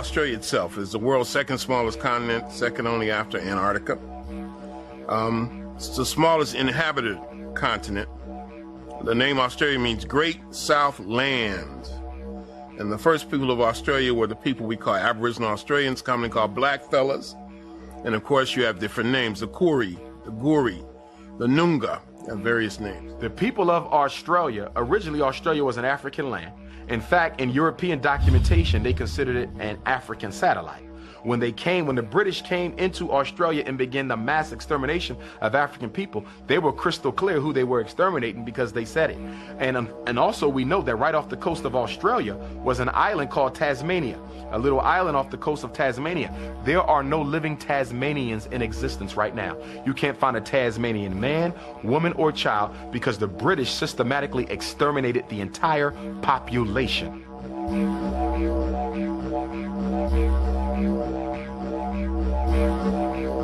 Australia itself is the world's second smallest continent, second only after Antarctica. It's the smallest inhabited continent. The name Australia means Great South Land. And the first people of Australia were the people we call Aboriginal Australians, commonly called blackfellas. And of course, you have different names, the Koori, the Guri, the Noongar, and various names. The people of Australia, originally Australia was an African land. In fact, in European documentation, they considered it an African satellite. When the British came into Australia and began the mass extermination of African people, they were crystal clear who they were exterminating because they said it. And also we know that right off the coast of Australia was an island called Tasmania, a little island off the coast of Tasmania. There are no living Tasmanians in existence right now. You can't find a Tasmanian man, woman, or child because the British systematically exterminated the entire population.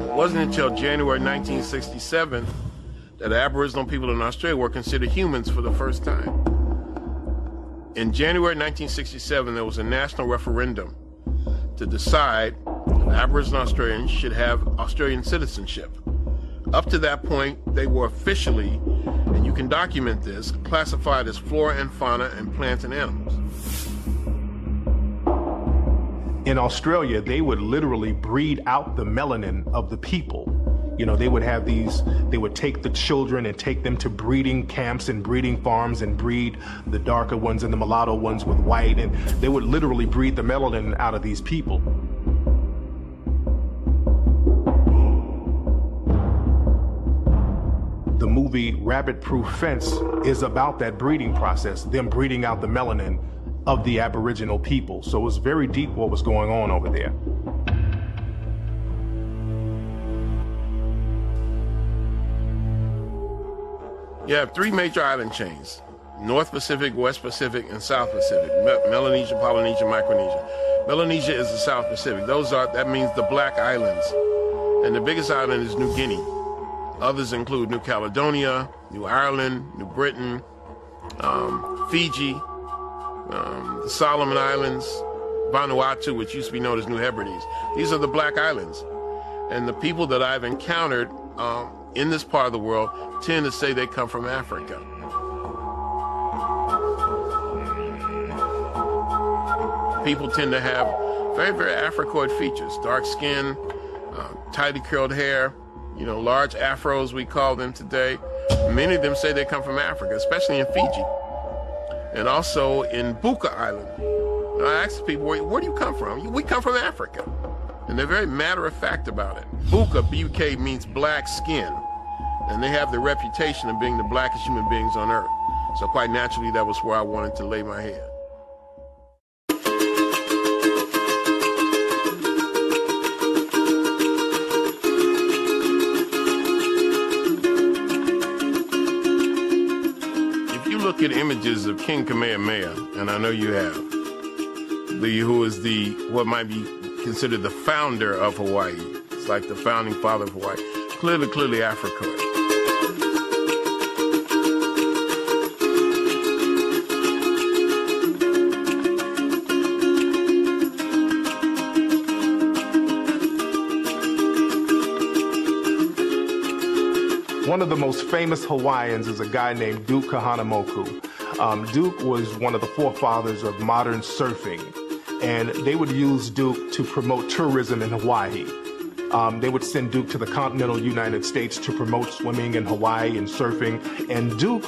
It wasn't until January 1967 that Aboriginal people in Australia were considered humans for the first time. In January 1967, there was a national referendum to decide if Aboriginal Australians should have Australian citizenship. Up to that point, they were officially, and you can document this, classified as flora and fauna and plants and animals. In Australia, they would literally breed out the melanin of the people. You know, they would take the children and take them to breeding camps and breeding farms and breed the darker ones and the mulatto ones with white, and they would literally breed the melanin out of these people. The movie Rabbit Proof Fence is about that breeding process, them breeding out the melanin of the Aboriginal people. So it was very deep what was going on over there. You have three major island chains: North Pacific, West Pacific, and South Pacific. Melanesia, Polynesia, Micronesia. Melanesia is the South Pacific. That means the Black Islands. And the biggest island is New Guinea. Others include New Caledonia, New Ireland, New Britain, Fiji, the Solomon Islands, Vanuatu, which used to be known as New Hebrides. These are the Black Islands. And the people that I've encountered in this part of the world tend to say they come from Africa. People tend to have very, very Africoid features: dark skin, tightly curled hair, large afros, we call them today. Many of them say they come from Africa, especially in Fiji. And also in Buka Island. And I ask people, where do you come from? We come from Africa. And they're very matter-of-fact about it. Buka, B-U-K, means black skin. And they have the reputation of being the blackest human beings on earth. So quite naturally, that was where I wanted to lay my head. Look at images of King Kamehameha, and I know you have, who is what might be considered the founder of Hawaii. It's like the founding father of Hawaii. Clearly Africoid. One of the most famous Hawaiians is a guy named Duke Kahanamoku. Duke was one of the forefathers of modern surfing, and they would use Duke to promote tourism in Hawaii. They would send Duke to the continental United States to promote swimming in Hawaii and surfing, and Duke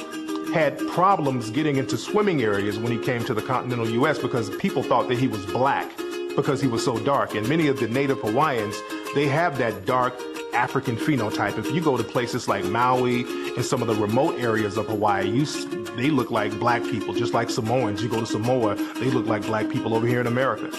had problems getting into swimming areas when he came to the continental U.S. because people thought that he was black because he was so dark, and many of the native Hawaiians, they have that dark African phenotype. If you go to places like Maui and some of the remote areas of Hawaii, they look like black people, just like Samoans. You go to Samoa, they look like black people over here in America.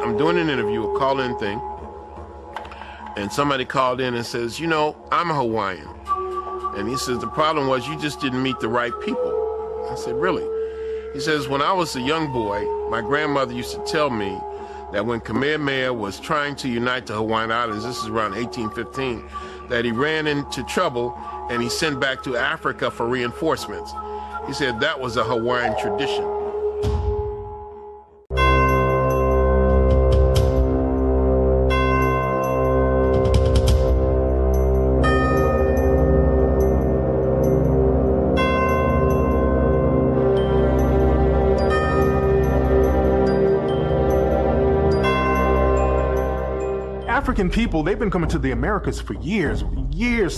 I'm doing an interview, a call-in thing, and somebody called in and says, I'm a Hawaiian. And he says, the problem was you just didn't meet the right people. I said, really? He says, when I was a young boy, my grandmother used to tell me that when Kamehameha was trying to unite the Hawaiian Islands, this is around 1815, that he ran into trouble and he sent back to Africa for reinforcements. He said that was a Hawaiian tradition. African people, they've been coming to the Americas for years,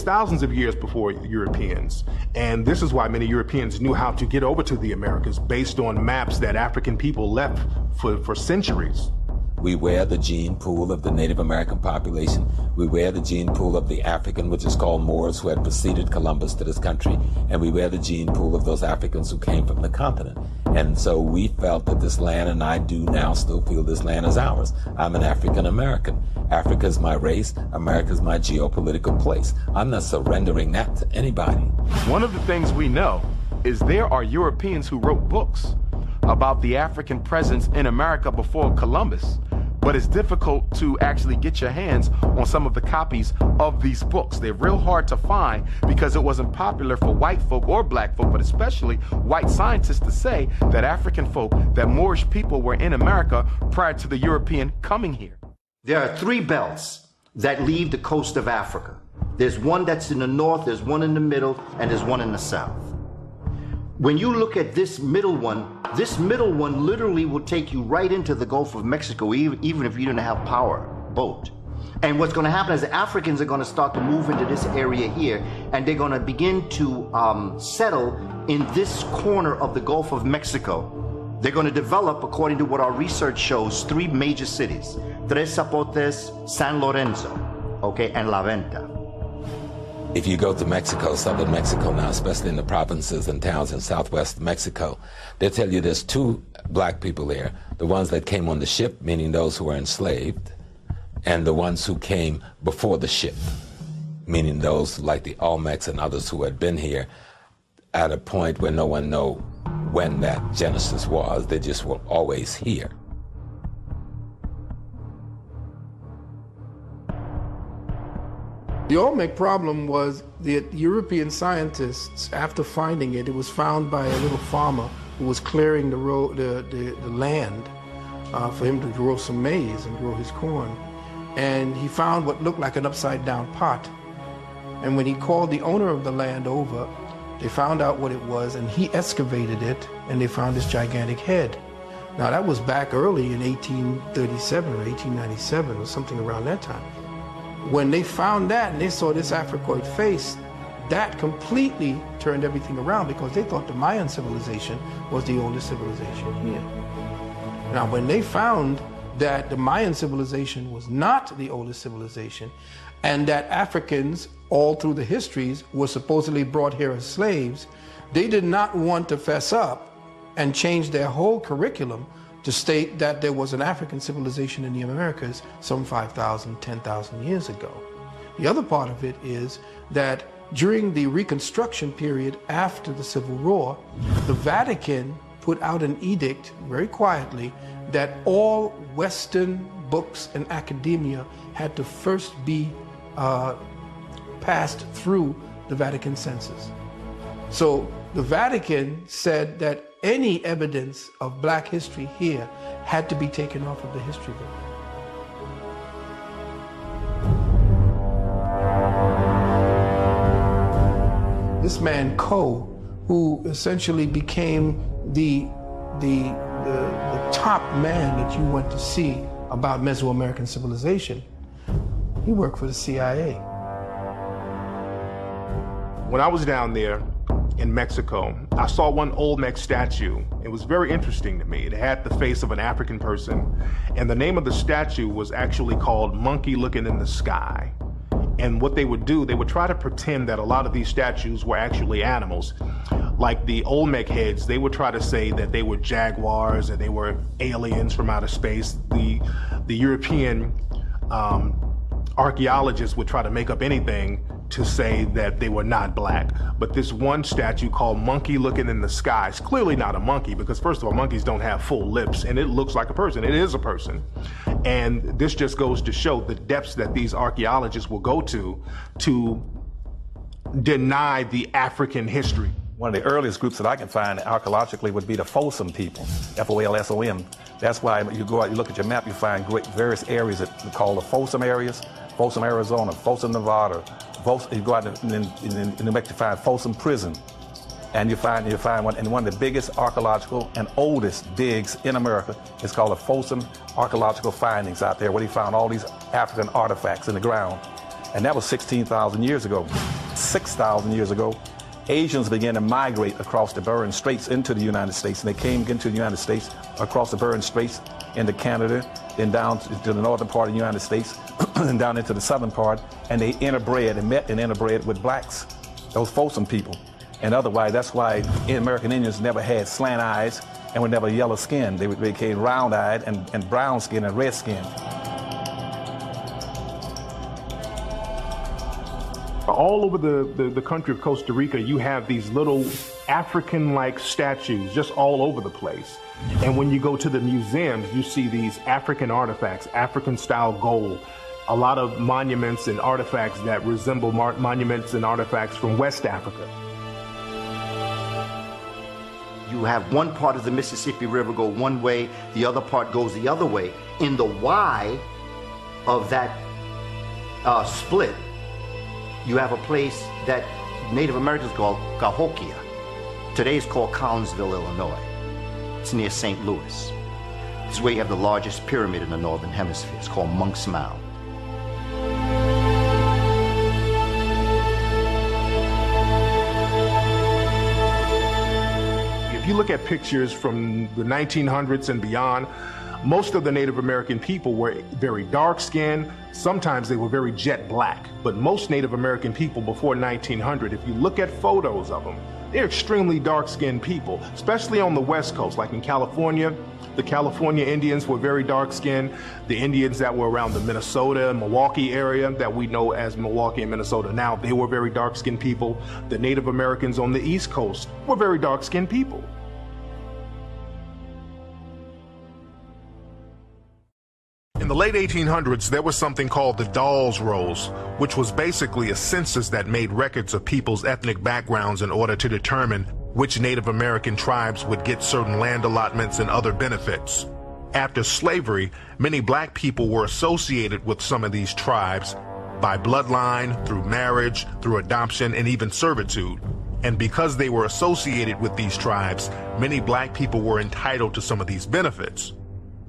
thousands of years before Europeans. And this is why many Europeans knew how to get over to the Americas based on maps that African people left for centuries. We wear the gene pool of the Native American population. We wear the gene pool of the African, which is called Moors, who had preceded Columbus to this country. And we wear the gene pool of those Africans who came from the continent. And so we felt that this land, and I do now still feel this land is ours. I'm an African American. Africa is my race. America is my geopolitical place. I'm not surrendering that to anybody. One of the things we know is there are Europeans who wrote books about the African presence in America before Columbus, but it's difficult to actually get your hands on some of the copies of these books. They're real hard to find because it wasn't popular for white folk or black folk, but especially white scientists, to say that African folk, that Moorish people were in America prior to the European coming here. There are three belts that leave the coast of Africa. There's one that's in the north, there's one in the middle, and there's one in the south. When you look at this middle one literally will take you right into the Gulf of Mexico, even if you didn't have power boat. And what's going to happen is the Africans are going to start to move into this area here, and they're going to begin to settle in this corner of the Gulf of Mexico. They're going to develop, according to what our research shows, three major cities: Tres Zapotes, San Lorenzo, okay, and La Venta. If you go to Mexico, southern Mexico now, especially in the provinces and towns in southwest Mexico, they'll tell you there's two black people there. The ones that came on the ship, meaning those who were enslaved, and the ones who came before the ship, meaning those like the Olmecs and others who had been here at a point where no one knows when that genesis was. They just were always here. The Olmec problem was the European scientists, after finding it, it was found by a little farmer who was clearing the land for him to grow some maize and grow his corn. And he found what looked like an upside-down pot. And when he called the owner of the land over, they found out what it was, and he excavated it, and they found this gigantic head. Now, that was back early in 1837 or 1897 or something around that time. When they found that and they saw this Africoid face, that completely turned everything around, because they thought the Mayan civilization was the oldest civilization here. Now, when they found that the Mayan civilization was not the oldest civilization, and that Africans all through the histories were supposedly brought here as slaves, they did not want to fess up and change their whole curriculum to state that there was an African civilization in the Americas some 5,000, 10,000 years ago. The other part of it is that during the Reconstruction period after the Civil War, the Vatican put out an edict very quietly that all Western books and academia had to first be passed through the Vatican census. So the Vatican said that any evidence of black history here had to be taken off of the history book. This man, Coe, who essentially became the top man that you went to see about Mesoamerican civilization, he worked for the CIA. When I was down there in Mexico, I saw one Olmec statue. It was very interesting to me. It had the face of an African person, and the name of the statue was actually called Monkey Looking in the Sky. And what they would do, they would try to pretend that a lot of these statues were actually animals. Like the Olmec heads, they would try to say that they were jaguars or they were aliens from outer space. The European archaeologists would try to make up anything to say that they were not black. But this one statue called Monkey Looking in the Sky is clearly not a monkey, because first of all, monkeys don't have full lips, and it looks like a person. It is a person. And this just goes to show the depths that these archaeologists will go to deny the African history. One of the earliest groups that I can find archaeologically would be the Folsom people, F-O-L-S-O-M. That's why you go out, you look at your map, you find various areas that we call the Folsom areas, Folsom, Arizona, Folsom, Nevada. You go out in New Mexico, you find Folsom Prison. And you find one, and one of the biggest archaeological and oldest digs in America is called the Folsom Archaeological Findings out there, where they found all these African artifacts in the ground. And that was 16,000 years ago. 6,000 years ago, Asians began to migrate across the Bering Straits into the United States, and they came into the United States across the Bering Straits into Canada, then down to the northern part of the United States, and down into the southern part, and they interbred and met and interbred with blacks, those Folsom people. And otherwise, that's why American Indians never had slant eyes and were never yellow skinned. They became round-eyed and brown skin and red skin. All over the country of Costa Rica, you have these little African-like statues just all over the place. And when you go to the museums, you see these African artifacts, African-style gold, a lot of monuments and artifacts that resemble monuments and artifacts from West Africa. You have one part of the Mississippi River go one way, the other part goes the other way. In the Y of that split, you have a place that Native Americans call Cahokia. Today it's called Collinsville, Illinois. It's near St. Louis. This is where you have the largest pyramid in the Northern Hemisphere. It's called Monk's Mound. If you look at pictures from the 1900s and beyond, most of the Native American people were very dark-skinned. Sometimes they were very jet black. But most Native American people before 1900, if you look at photos of them, they're extremely dark-skinned people, especially on the West Coast, like in California. The California Indians were very dark-skinned. The Indians that were around the Minnesota and Milwaukee area that we know as Milwaukee and Minnesota now, they were very dark-skinned people. The Native Americans on the East Coast were very dark-skinned people. In the late 1800s, there was something called the Dawes Rolls, which was basically a census that made records of people's ethnic backgrounds in order to determine which Native American tribes would get certain land allotments and other benefits. After slavery, many black people were associated with some of these tribes by bloodline, through marriage, through adoption, and even servitude. And because they were associated with these tribes, many black people were entitled to some of these benefits.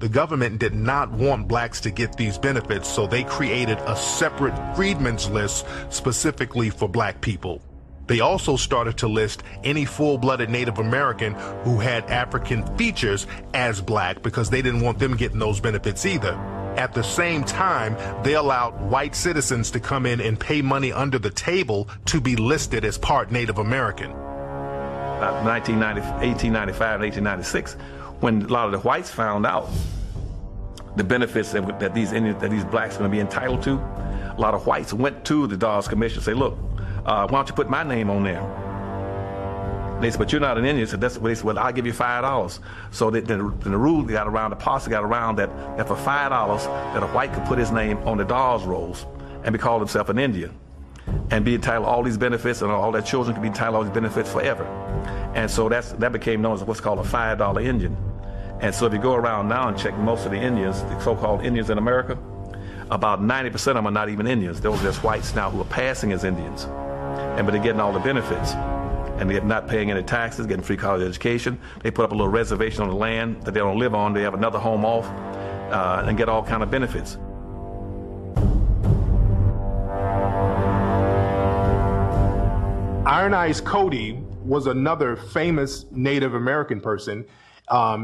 The government did not want blacks to get these benefits, so they created a separate freedmen's list specifically for black people. They also started to list any full-blooded Native American who had African features as black, because they didn't want them getting those benefits either. At the same time, they allowed white citizens to come in and pay money under the table to be listed as part Native American. 1895 and 1896, when a lot of the whites found out the benefits that these blacks are going to be entitled to, a lot of whites went to the Dawes Commission and say, look, why don't you put my name on there? They said, but you're not an Indian. So that's what they said, well, I'll give you $5. So the rule got around, the policy got around that for $5 that a white could put his name on the Dawes rolls and be called himself an Indian and be entitled to all these benefits, and all their children could be entitled to all these benefits forever. And so that became known as what's called a $5 Indian. And so if you go around now and check most of the Indians, the so-called Indians in America, about 90% of them are not even Indians. Those are just whites now who are passing as Indians. But they're getting all the benefits. And they're not paying any taxes, getting free college education. They put up a little reservation on the land that they don't live on. They have another home off and get all kind of benefits. Iron Eyes Cody was another famous Native American person.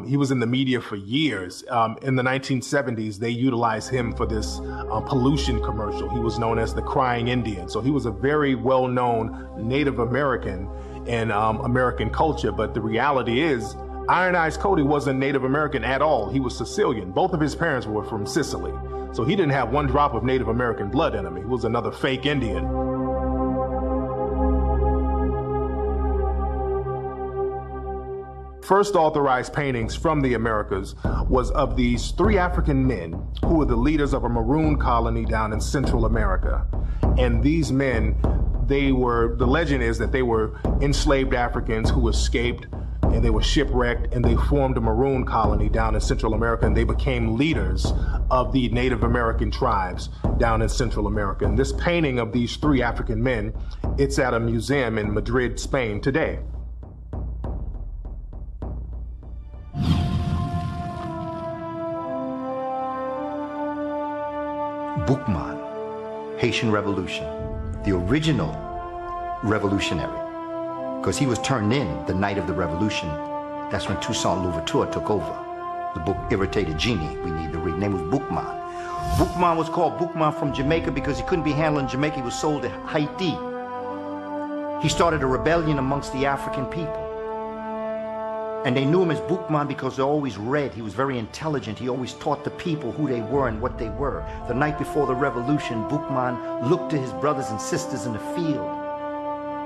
He was in the media for years. In the 1970s, they utilized him for this pollution commercial. He was known as the Crying Indian. So he was a very well-known Native American in American culture. But the reality is, Iron Eyes Cody wasn't Native American at all. He was Sicilian. Both of his parents were from Sicily. So he didn't have one drop of Native American blood in him. He was another fake Indian. first authorized paintings from the Americas was of these 3 African men who were the leaders of a maroon colony down in Central America. And these men, the legend is that they were enslaved Africans who escaped, and they were shipwrecked, and they formed a maroon colony down in Central America, and they became leaders of the Native American tribes down in Central America. And this painting of these 3 African men, it's at a museum in Madrid, Spain today. Boukman, Haitian Revolution, the original revolutionary, because he was turned in the night of the revolution. That's when Toussaint Louverture took over. The book Irritated Genie, we need to read. His name was Boukman. Boukman was called Boukman from Jamaica because he couldn't be handled in Jamaica. He was sold to Haiti. He started a rebellion amongst the African people. And they knew him as Boukman because they always read. He was very intelligent. He always taught the people who they were and what they were. The night before the revolution, Boukman looked to his brothers and sisters in the field.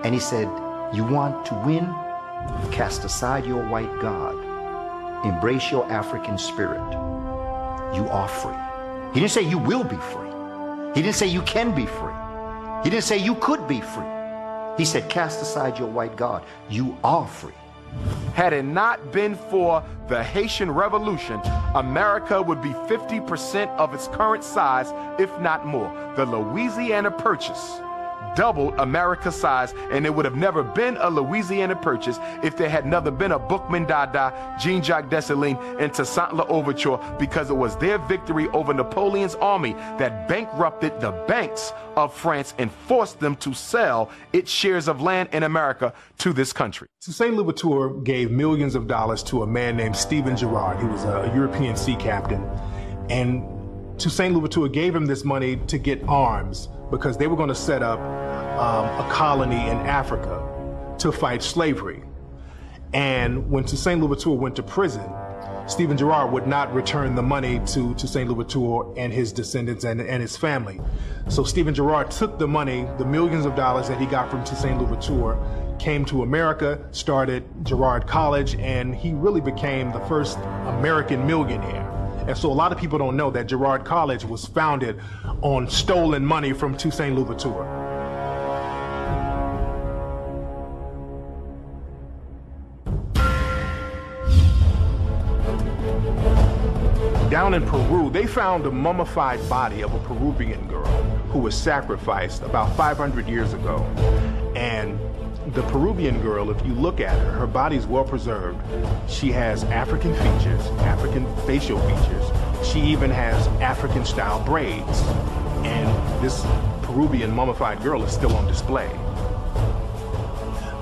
And he said, "You want to win? Cast aside your white God. Embrace your African spirit. You are free." He didn't say you will be free. He didn't say you can be free. He didn't say you could be free. He said, cast aside your white God. You are free. Had it not been for the Haitian Revolution, America would be 50% of its current size, if not more. The Louisiana Purchase doubled America's size, and it would have never been a Louisiana Purchase if there had never been a Boukman Dada, Jean-Jacques Dessalines, and Toussaint Louverture, because it was their victory over Napoleon's army that bankrupted the banks of France and forced them to sell its shares of land in America to this country. Toussaint Louverture gave millions of dollars to a man named Stephen Girard. He was a European sea captain. And Toussaint Louverture gave him this money to get arms because they were going to set up a colony in Africa to fight slavery. And when Toussaint Louverture went to prison, Stephen Girard would not return the money to Toussaint Louverture and his descendants and his family. So Stephen Girard took the money, the millions of dollars that he got from Toussaint Louverture, came to America, started Girard College, and he really became the first American millionaire. And so a lot of people don't know that Girard College was founded on stolen money from Toussaint Louverture. Down in Peru, they found a mummified body of a Peruvian girl who was sacrificed about 500 years ago. And the Peruvian girl, if you look at her, her body's well preserved. She has African features, African facial features. She even has African style braids. And this Peruvian mummified girl is still on display.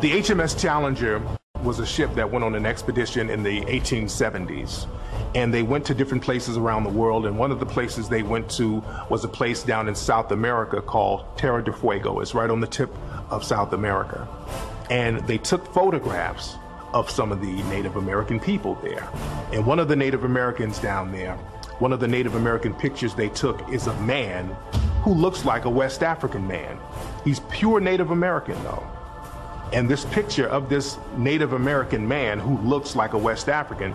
The HMS Challenger was a ship that went on an expedition in the 1870s. And they went to different places around the world, and one of the places they went to was a place down in South America called Terra del Fuego. It's right on the tip of South America. And they took photographs of some of the Native American people there. And one of the Native Americans down there, one of the Native American pictures they took is a man who looks like a West African man. He's pure Native American though. And this picture of this Native American man who looks like a West African,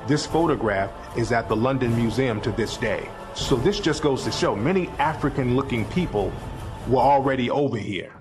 this photograph is at the London Museum to this day. So this just goes to show many African-looking people were already over here.